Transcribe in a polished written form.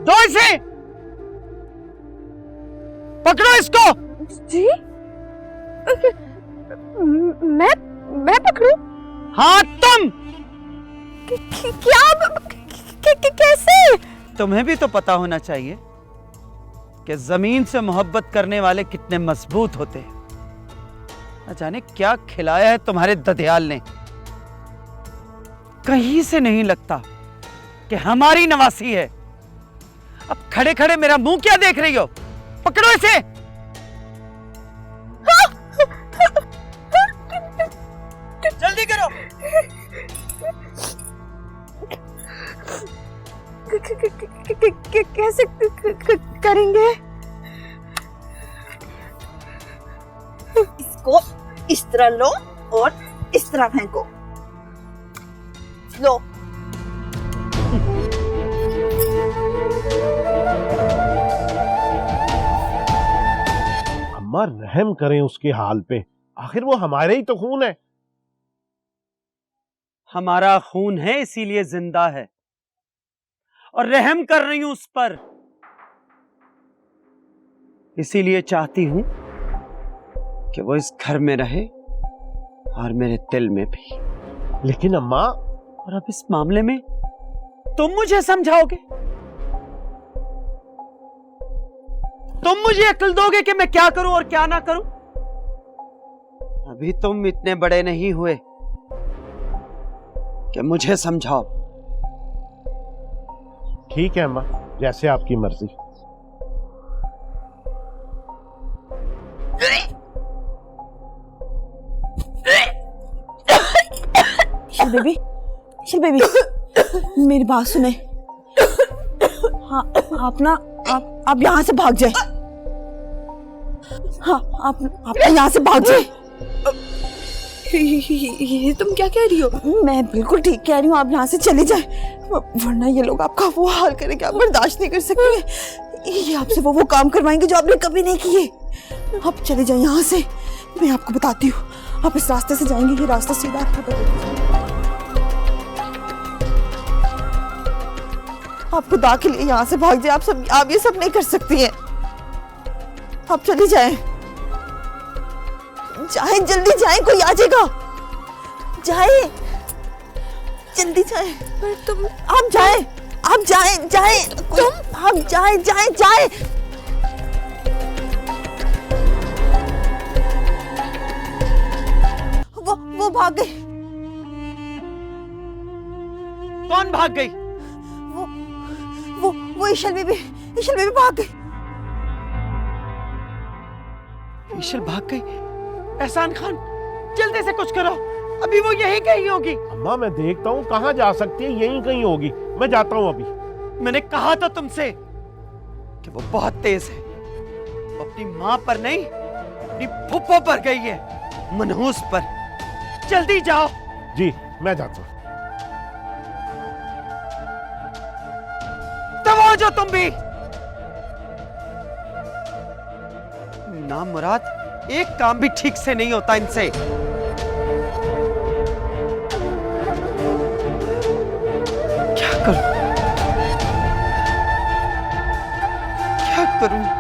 दो इसे, पकड़ो इसको। जी? मैं पकड़ूं? हाँ तुम। क्या? कैसे? तुम्हें भी तो पता होना चाहिए कि जमीन से मोहब्बत करने वाले कितने मजबूत होते हैं। न जाने क्या खिलाया है तुम्हारे ददियाल ने। कहीं से नहीं लगता कि हमारी नवासी है। अब खड़े खड़े मेरा मुंह क्या देख रही हो? पकड़ो इसे। जल्दी करो। कैसे करेंगे? इसको इस तरह लो और इस तरह फेंको। लो। अम्मा रहम करें उसके हाल पे, आखिर वो हमारे ही तो खून है। हमारा खून है इसीलिए जिंदा है और रहम कर रही हूं उस पर। इसीलिए चाहती हूं कि वो इस घर में रहे और मेरे दिल में भी। लेकिन अम्मा, और अब इस मामले में तुम मुझे समझाओगे? तुम मुझे अक्ल दोगे कि मैं क्या करूं और क्या ना करूं? अभी तुम इतने बड़े नहीं हुए कि मुझे समझाओ। ठीक है अम्मा, जैसे आपकी मर्जी। इशल बेबी, मेरी बात सुने। हाँ, आप यहाँ से भाग जाए। हाँ, आप यहाँ से भाग जाए। ये तुम क्या कह रही हो? मैं बिल्कुल ठीक कह रही हूँ, आप यहाँ से चले जाए, वरना ये लोग आपका वो हाल करेंगे, आप बर्दाश्त नहीं कर सकते। ये आपसे वो काम करवाएंगे जो आपने कभी नहीं किए। आप चले जाए यहाँ से। मैं आपको बताती हूँ, आप इस रास्ते से जाएंगे, ये रास्ता सीधा आपको बताएगा। आप खुदा के लिए यहाँ से भाग जाए। आप ये सब नहीं कर सकती हैं। आप चली जाएं। जाएं, जल्दी जाएं, कोई आ जाएगा। जाएं, जल्दी जाएं। पर तुम, आप जाएं, आप जाएं, आप जाएं। वो भाग गई। कौन भाग गई? वो इशल बेबी भाग गई। इशल भाग गई? एहसान खान, जल्दी से कुछ करो, अभी वो यहीं कहीं होगी। अम्मा मैं देखता हूँ कहाँ जा सकती है, यहीं कहीं होगी। मैं जाता हूँ अभी। मैंने कहा था तुमसे कि वो बहुत तेज है। वो अपनी माँ पर नहीं, अपनी फुप्पो पर गई है, मनहूस पर। जल्दी जाओ। जी मैं जाता हूँ। तब हो जो तुम भी। ना मुराद, एक काम भी ठीक से नहीं होता इनसे। क्या करूं?